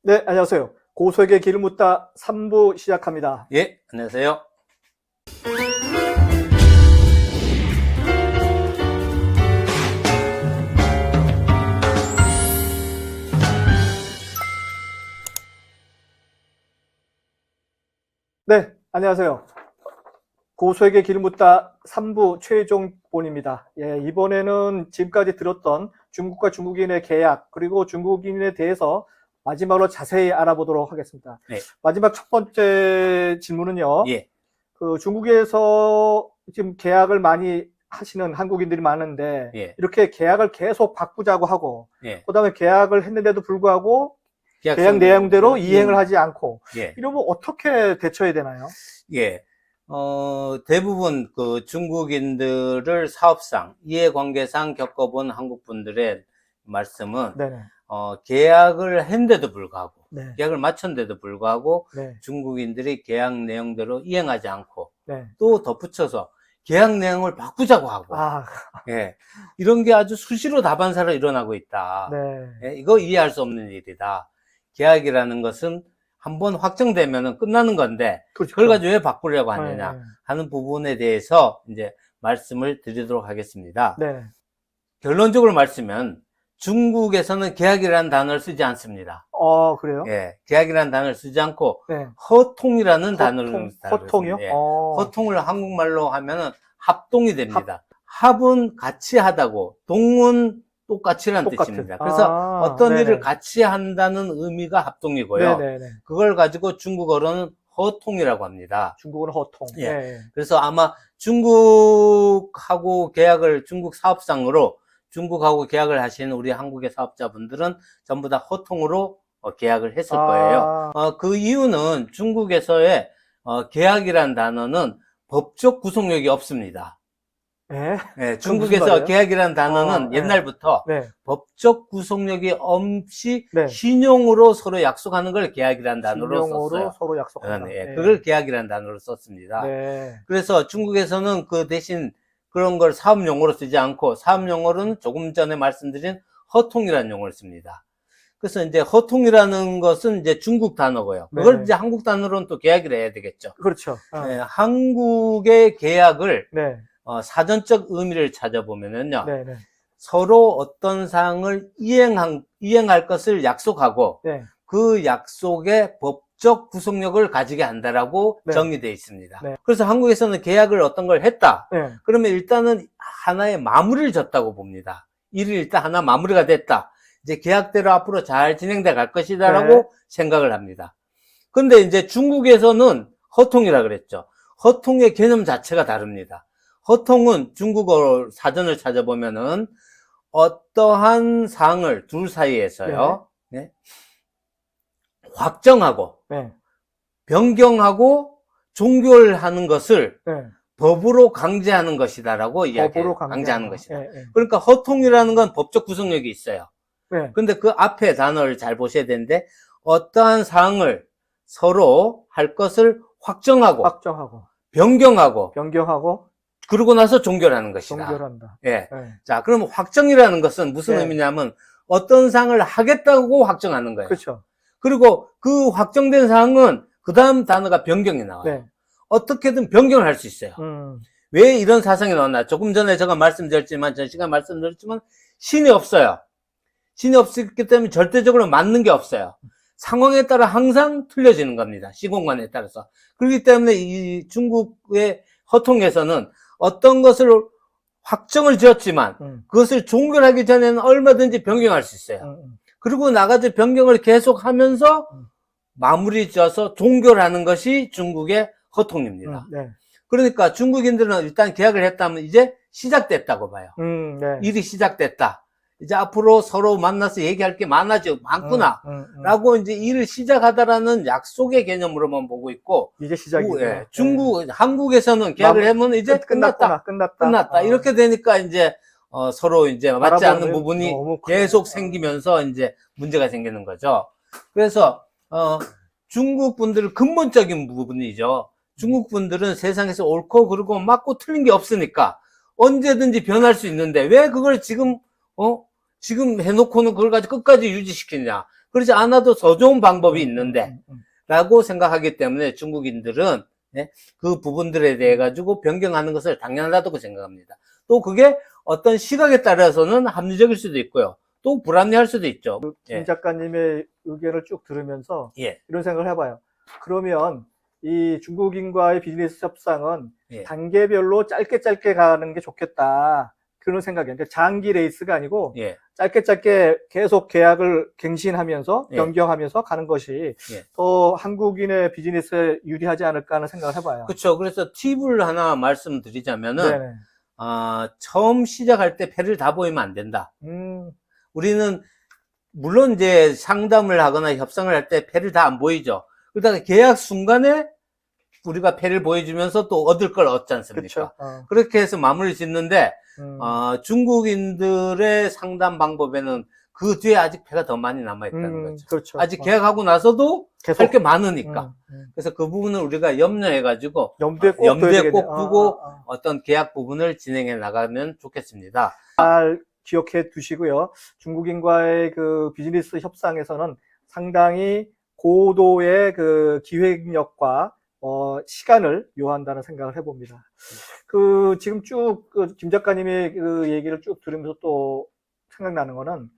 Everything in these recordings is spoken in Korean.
네, 안녕하세요. 고수에게 길을 묻다 3부 시작합니다. 예, 안녕하세요. 네, 안녕하세요. 고수에게 길을 묻다 3부 최종본입니다. 예, 이번에는 지금까지 들었던 중국과 중국인의 계약, 그리고 중국인에 대해서 마지막으로 자세히 알아보도록 하겠습니다. 네. 마지막 첫 번째 질문은요. 예, 중국에서 지금 계약을 많이 하시는 한국인들이 많은데, 예. 이렇게 계약을 계속 바꾸자고 하고, 예. 그 다음에 계약을 했는데도 불구하고, 계약 계약서 내용대로 이행을 하지 않고, 예, 이러면 어떻게 대처해야 되나요? 예. 대부분 그 중국인들을 사업상, 이해관계상 겪어본 한국 분들의 말씀은, 네네. 계약을 했는데도 불구하고, 네. 계약을 마쳤는데도 불구하고, 네. 중국인들이 계약 내용대로 이행하지 않고, 네. 또 덧붙여서 계약 내용을 바꾸자고 하고, 아, 예. 이런 게 아주 수시로 다반사로 일어나고 있다. 네. 예, 이거 이해할 수 없는 일이다. 계약이라는 것은 한번 확정되면은 끝나는 건데, 그렇죠. 그걸 가지고 왜 바꾸려고 하느냐 네. 하는 부분에 대해서 이제 말씀을 드리도록 하겠습니다. 네. 결론적으로 말씀은 중국에서는 계약이라는 단어를 쓰지 않습니다. 그래요? 예, 계약이라는 단어를 쓰지 않고 네. 허통이라는 단어를 허통이요? 씁니다. 예, 허통을 한국말로 하면은 합동이 됩니다. 합은 같이 하다고, 동은 똑같이라는 똑같은. 뜻입니다. 그래서 어떤 네네. 일을 같이 한다는 의미가 합동이고요. 네네네. 그걸 가지고 중국어로는 허통이라고 합니다. 중국은 허통. 예. 네. 그래서 아마 중국하고 계약을, 중국 사업상으로 중국하고 계약을 하시는 우리 한국의 사업자분들은 전부 다 허통으로 계약을 했을 거예요. 그 이유는 중국에서의 계약이란 단어는 법적 구속력이 없습니다. 네. 네, 중국에서 계약이라는 단어는 네. 옛날부터 네. 법적 구속력이 없이 네. 신용으로 서로 약속하는 걸 계약이라는 단어로 신용으로 썼어요. 서로 약속한다. 네, 네. 그걸 계약이라는 단어로 썼습니다. 네. 그래서 중국에서는 그 대신 그런 걸 사업용어로 쓰지 않고 사업용어로는 조금 전에 말씀드린 허통이라는 용어를 씁니다. 그래서 이제 허통이라는 것은 이제 중국 단어고요. 그걸 네. 이제 한국 단어로는 또 계약을 해야 되겠죠. 그렇죠. 네, 한국의 계약을 네. 사전적 의미를 찾아보면은요. 네. 네. 서로 어떤 사항을 이행할 것을 약속하고 네. 그 약속의 법적 구속력을 가지게 한다라고 네. 정의되어 있습니다. 네. 그래서 한국에서는 계약을 어떤 걸 했다. 네. 그러면 일단은 하나의 마무리를 졌다고 봅니다. 일이 일단 하나 마무리가 됐다. 이제 계약대로 앞으로 잘 진행돼 갈 것이다라고 네. 생각을 합니다. 근데 이제 중국에서는 허통이라 그랬죠. 허통의 개념 자체가 다릅니다. 허통은 중국어 사전을 찾아보면은 어떠한 사항을 둘 사이에서요, 네. 확정하고, 네. 변경하고, 종결하는 것을 네. 법으로 강제하는 것이다라고 법으로 이야기해요. 강제하는 것이다. 네. 네. 그러니까 허통이라는 건 법적 구속력이 있어요. 네. 근데 그 앞에 단어를 잘 보셔야 되는데, 어떠한 사항을 서로 할 것을 확정하고, 변경하고, 그러고 나서 종결하는 것이다. 종결한다. 예. 네. 자, 그러면 확정이라는 것은 무슨 네. 의미냐면 어떤 사항을 하겠다고 확정하는 거예요. 그렇죠. 그리고 그 확정된 사항은 그 다음 단어가 변경이 나와요. 네. 어떻게든 변경을 할 수 있어요. 왜 이런 사상이 나왔나? 조금 전에 제가 말씀드렸지만, 전 시간 말씀드렸지만, 신이 없어요. 신이 없기 때문에 절대적으로 맞는 게 없어요. 상황에 따라 항상 틀려지는 겁니다. 시공간에 따라서. 그렇기 때문에 이 중국의 허통에서는 어떤 것을 확정을 지었지만 그것을 종결하기 전에는 얼마든지 변경할 수 있어요. 그리고 나가지 변경을 계속하면서 마무리 지어서 종결하는 것이 중국의 허통입니다. 네. 그러니까 중국인들은 일단 계약을 했다면 이제 시작됐다고 봐요. 네. 일이 시작됐다. 이제 앞으로 서로 만나서 얘기할 게 많구나. 라고 이제 일을 시작하다라는 약속의 개념으로만 보고 있고. 이제 시작이다. 예, 한국에서는 계약을 하면 이제 끝났다. 이렇게 되니까 이제, 서로 이제 맞지 않는 부분이 계속 생기면서 이제 문제가 생기는 거죠. 그래서, 중국 분들은 근본적인 부분이죠. 중국 분들은 세상에서 옳고 그르고 맞고 틀린 게 없으니까 언제든지 변할 수 있는데 왜 그걸 지금 해놓고는 그걸 가지고 끝까지 유지시키냐. 그렇지 않아도 더 좋은 방법이 있는데 라고 생각하기 때문에 중국인들은 그 부분들에 대해 가지고 변경하는 것을 당연하다고 생각합니다. 또 그게 어떤 시각에 따라서는 합리적일 수도 있고요. 또 불합리할 수도 있죠. 김 작가님의 의견을 쭉 들으면서 예. 이런 생각을 해봐요. 그러면 이 중국인과의 비즈니스 협상은 예. 단계별로 짧게 가는 게 좋겠다. 그런 생각이에요. 그러니까 장기 레이스가 아니고 예. 짧게 계속 계약을 갱신하면서 예. 변경하면서 가는 것이 예. 더 한국인의 비즈니스에 유리하지 않을까 하는 생각을 해봐요. 그렇죠. 그래서 팁을 하나 말씀드리자면은 네네. 처음 시작할 때 패를 다 보이면 안 된다. 음, 우리는 물론 이제 상담을 하거나 협상을 할 때 패를 다 안 보이죠. 그러다가 계약 순간에 우리가 패를 보여주면서 또 얻을 걸 얻지 않습니까? 그렇죠. 그렇게 해서 마무리를 짓는데 중국인들의 상담 방법에는 그 뒤에 아직 패가 더 많이 남아있다는 거죠. 그렇죠. 아직 계약하고 나서도 계속 할 게 많으니까. 그래서 그 부분을 우리가 염려해가지고 염두에 꼭 두고 어떤 계약 부분을 진행해 나가면 좋겠습니다. 잘 기억해 두시고요. 중국인과의 그 비즈니스 협상에서는 상당히 고도의 그 기획력과 시간을 요한다는 생각을 해봅니다. 지금 쭉 김 작가님의 그 얘기를 쭉 들으면서 또 생각나는 거는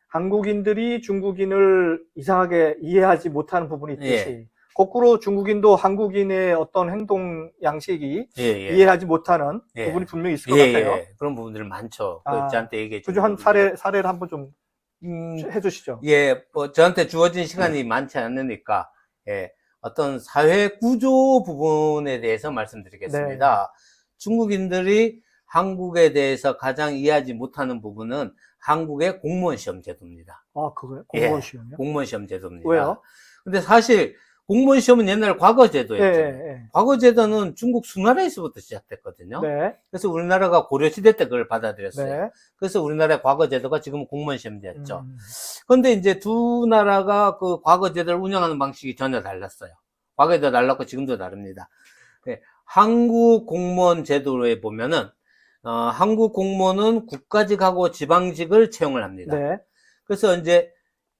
한국인들이 중국인을 이상하게 이해하지 못하는 부분이 있듯이 예. 거꾸로 중국인도 한국인의 어떤 행동 양식이 이해하지 못하는 부분이 분명히 있을 것 같아요. 그런 부분들 많죠. 저한테 얘기해 그죠? 주신 한 사례를 한번 좀 해주시죠. 저한테 주어진 시간이 많지 않으니까, 어떤 사회 구조 부분에 대해서 말씀드리겠습니다. 중국인들이 한국에 대해서 가장 이해하지 못하는 부분은 한국의 공무원 시험 제도입니다. 그거요? 공무원 시험이요? 공무원 시험 제도입니다. 왜요? 근데 사실 공무원 시험은 옛날 과거 제도였죠. 과거 제도는 중국 수나라에서부터 시작됐거든요. 그래서 우리나라가 고려시대 때 그걸 받아들였어요. 그래서 우리나라의 과거 제도가 지금은 공무원 시험제였죠. 그런데 이제 두 나라가 그 과거 제도를 운영하는 방식이 전혀 달랐어요. 과거에도 달랐고 지금도 다릅니다. 한국 공무원 제도에 보면은 한국 공무원은 국가직하고 지방직을 채용을 합니다. 그래서 이제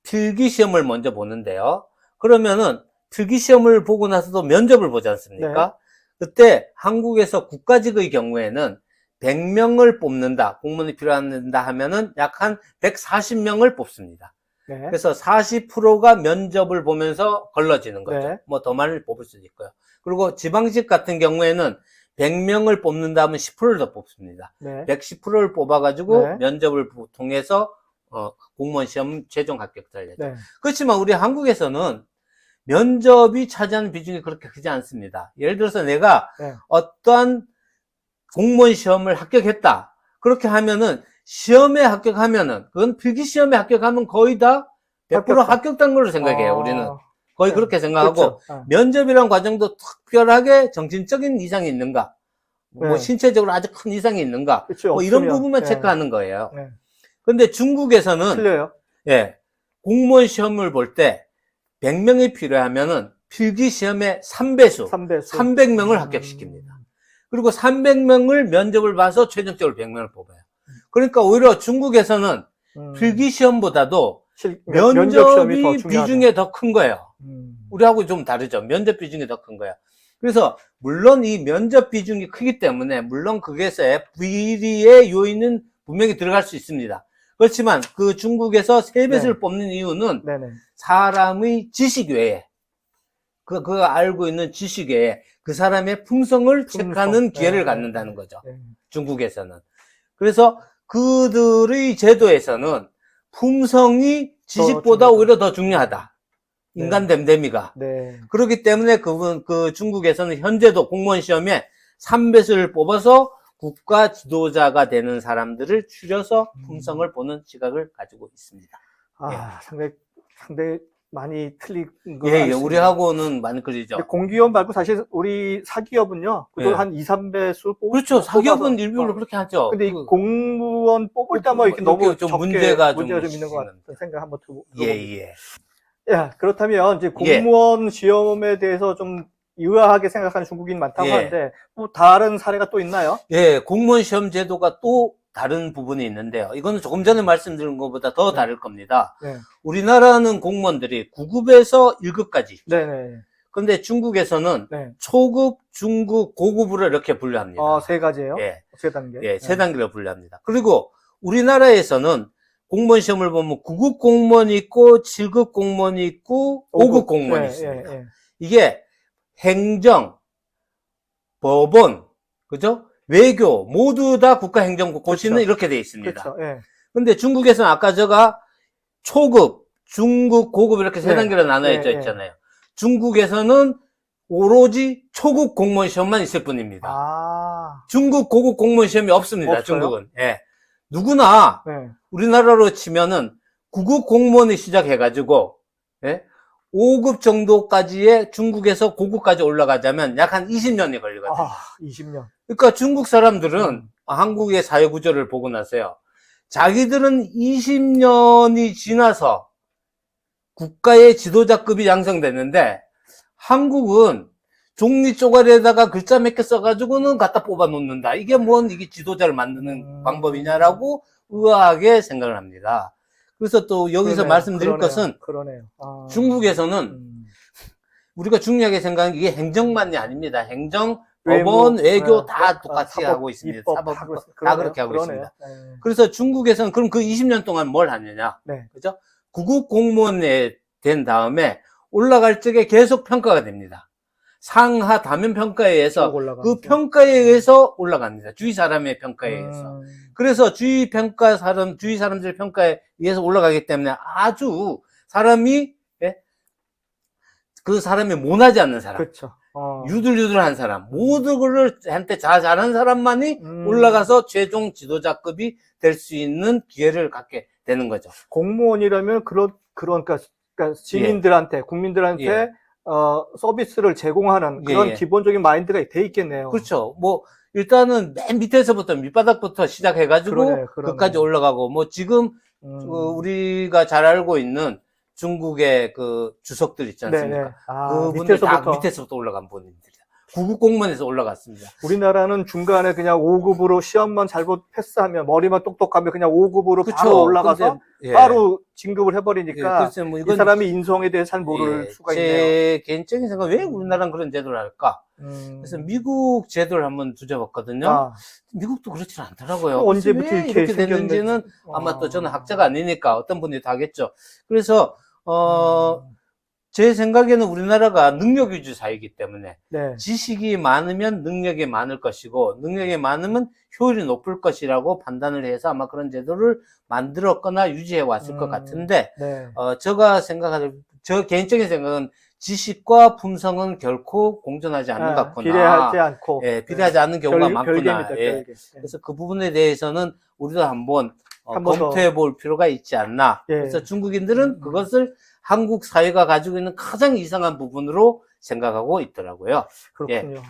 필기 시험을 먼저 보는데요. 그러면은 필기 시험을 보고 나서도 면접을 보지 않습니까? 그때 한국에서 국가직의 경우에는 100명을 뽑는다, 공무원이 필요한다 하면은 약 한 140명을 뽑습니다. 그래서 40%가 면접을 보면서 걸러지는 거죠. 뭐 더 많이 뽑을 수도 있고요. 그리고 지방직 같은 경우에는 100명을 뽑는다면 10%를 더 뽑습니다. 110%를 뽑아가지고 면접을 통해서 공무원 시험 최종 합격자를 내죠. 그렇지만 우리 한국에서는 면접이 차지하는 비중이 그렇게 크지 않습니다. 예를 들어서 내가 어떠한 공무원 시험을 합격했다. 그렇게 하면은 시험에 합격하면은 그건 필기 시험에 합격하면 거의 다 100% 합격된 걸로 생각해요. 우리는 거의 그렇게 생각하고 면접이란 과정도 특별하게 정신적인 이상이 있는가, 뭐 신체적으로 아주 큰 이상이 있는가, 뭐 이런 부분만 체크하는 거예요. 근데 중국에서는 틀려요. 공무원 시험을 볼 때 100명이 필요하면은 필기 시험의 3배수 300명을 합격시킵니다. 그리고 300명을 면접을 봐서 최종적으로 100명을 뽑아요. 그러니까 오히려 중국에서는 필기 시험보다도 면접이 비중이 더 큰 거예요. 우리하고 좀 다르죠. 면접 비중이 더 큰 거예요. 그래서 물론 이 면접 비중이 크기 때문에 물론 거기에서의 비리의 요인은 분명히 들어갈 수 있습니다. 그렇지만 그 중국에서 3배수를 뽑는 이유는 사람의 지식 외에 그 알고 있는 지식 외에 그 사람의 품성을 체크하는 기회를 갖는다는 거죠. 중국에서는. 그래서 그들의 제도에서는 품성이 지식보다 오히려 더 중요하다. 인간 됨됨이가. 그렇기 때문에 그 중국에서는 현재도 공무원 시험에 3배수를 뽑아서 국가 지도자가 되는 사람들을 추려서 품성을 보는 시각을 가지고 있습니다. 상당히 많이 틀린 거 같습니다. 우리하고는 많이 그러죠. 공기업 말고 사실 우리 사기업은요, 그래도 한 2, 3배수 그렇죠. 사기업은 일부러 그렇게 하죠. 근데 이 공무원 뽑을 때 뭐 이렇게 너무 좀 적게 문제가 좀 있는 것 같은 생각 한번 들어봅니다. 그렇다면 이제 예. 공무원 시험에 대해서 좀 유아하게 생각하는 중국인 많다고 예. 하는데 뭐 다른 사례가 또 있나요? 예, 공무원 시험 제도가 또 다른 부분이 있는데요. 이거는 조금 전에 말씀드린 것보다 더 다를 겁니다. 네. 우리나라는 공무원들이 9급에서 1급까지. 네네. 그런데 중국에서는 네. 초급, 중급, 고급으로 이렇게 분류합니다. 세 가지예요? 예. 세 단계? 예, 세 단계로 분류합니다. 그리고 우리나라에서는 공무원 시험을 보면 9급 공무원이 있고, 7급 공무원이 있고, 5급 공무원이 있습니다. 이게 행정, 법원, 그죠? 외교, 모두 다 국가행정국 고시는 그렇죠. 이렇게 돼 있습니다. 그렇죠. 예. 근데 중국에서는 아까 제가 초급, 중급, 고급 이렇게 세 네. 단계로 나눠져 네, 있잖아요. 중국에서는 오로지 초급 공무원 시험만 있을 뿐입니다. 중급, 고급 공무원 시험이 없습니다. 없어요? 중국은. 예. 누구나 네. 우리나라로 치면은 9급 공무원이 시작해가지고, 예? 5급 정도까지의 중국에서 고급까지 올라가자면 약 한 20년이 걸리거든요. 20년. 그러니까 중국 사람들은 한국의 사회 구조를 보고 나서요. 자기들은 20년이 지나서 국가의 지도자급이 양성됐는데 한국은 종이 쪼가리에다가 글자 몇 개 써가지고는 갖다 뽑아 놓는다. 이게 이게 지도자를 만드는 방법이냐라고 의아하게 생각을 합니다. 그래서 또 여기서 그러네요. 말씀드릴 것은 그러네요. 중국에서는 우리가 중요하게 생각하는 게 이게 행정만이 아닙니다. 행정, 법원, 외교 다 똑같이 사법, 하고 있습니다. 입법, 사법, 하고 있- 다 그렇게 하고 있습니다. 그래서 중국에서는 그럼 그 20년 동안 뭘 하느냐? 네. 그죠? 9급 공무원에 된 다음에 올라갈 적에 계속 평가가 됩니다. 상하 다면 평가에 의해서 그 평가에 의해서 올라갑니다. 주위 사람의 평가에 의해서. 그래서 주위 사람들의 평가에 의해서 올라가기 때문에 아주 사람이, 예? 그 사람이 모나지 않는 사람. 그렇죠. 유들유들한 사람. 모든 거를 한테 잘하는 사람만이 올라가서 최종 지도자급이 될 수 있는 기회를 갖게 되는 거죠. 공무원이라면 그러니까 시민들한테, 국민들한테 예. 서비스를 제공하는 그런 예. 기본적인 마인드가 돼 있겠네요. 그렇죠. 일단은 맨 밑에서부터, 밑바닥부터 시작해가지고, 그러네요. 끝까지 올라가고, 지금, 우리가 잘 알고 있는 중국의 그 주석들 있지 않습니까? 그분들 다 밑에서부터 올라간 분들입니다. 9급 공무원에서 올라갔습니다. 우리나라는 중간에 그냥 5급으로 시험만 잘못 패스하면, 머리만 똑똑하면 그냥 5급으로 그쵸. 바로 올라가서 근데, 예. 바로 진급을 해버리니까 예, 이 사람이 인성에 대해 잘 모를 수가 있네요. 제 개인적인 생각, 왜 우리나라는 그런 제도를 할까? 그래서 미국 제도를 한번 뒤져봤거든요. 미국도 그렇지 않더라고요. 언제부터 이렇게 됐는지는 아마 또 저는 학자가 아니니까 어떤 분이 다 하겠죠. 그래서 제 생각에는 우리나라가 능력 위주 사회이기 때문에 네. 지식이 많으면 능력이 많을 것이고 능력이 많으면 효율이 높을 것이라고 판단을 해서 아마 그런 제도를 만들었거나 유지해 왔을 것 같은데 네. 저 개인적인 생각은 지식과 품성은 결코 공존하지 않는 것 같구나. 비례하지 않고. 예, 비례하지 않는 경우가 많구나. 별개입니다, 예. 별개. 그래서 그 부분에 대해서는 우리도 한번 검토해 볼 필요가 있지 않나. 예. 그래서 중국인들은 그것을 한국 사회가 가지고 있는 가장 이상한 부분으로 생각하고 있더라고요. 그렇군요.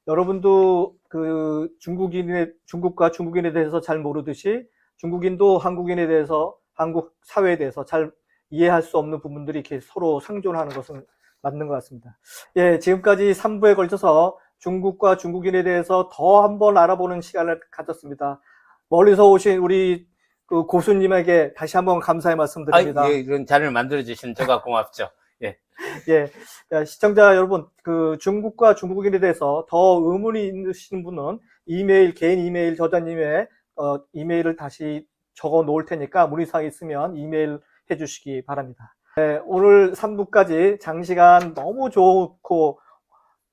여러분도 그 중국과 중국인에 대해서 잘 모르듯이 중국인도 한국인에 대해서, 한국 사회에 대해서 잘 이해할 수 없는 부분들이 이렇게 서로 상존하는 것은 맞는 것 같습니다. 예, 지금까지 3부에 걸쳐서 중국과 중국인에 대해서 더 한번 알아보는 시간을 가졌습니다. 멀리서 오신 우리 그 고수님에게 다시 한번 감사의 말씀드립니다. 예, 이런 자리를 만들어주신 제가 고맙죠. 예. 예, 시청자 여러분, 그 중국과 중국인에 대해서 더 의문이 있으신 분은 개인 이메일 저자님의 이메일을 다시 적어 놓을 테니까 문의사항 있으면 이메일 해주시기 바랍니다. 네, 오늘 3부까지 장시간 너무 좋고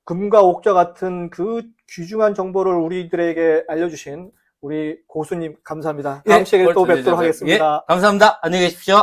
금과 옥자 같은 그 귀중한 정보를 우리들에게 알려주신 우리 고수님 감사합니다. 다음 시간에 또 뵙도록 하겠습니다. 예, 감사합니다. 안녕히 계십시오.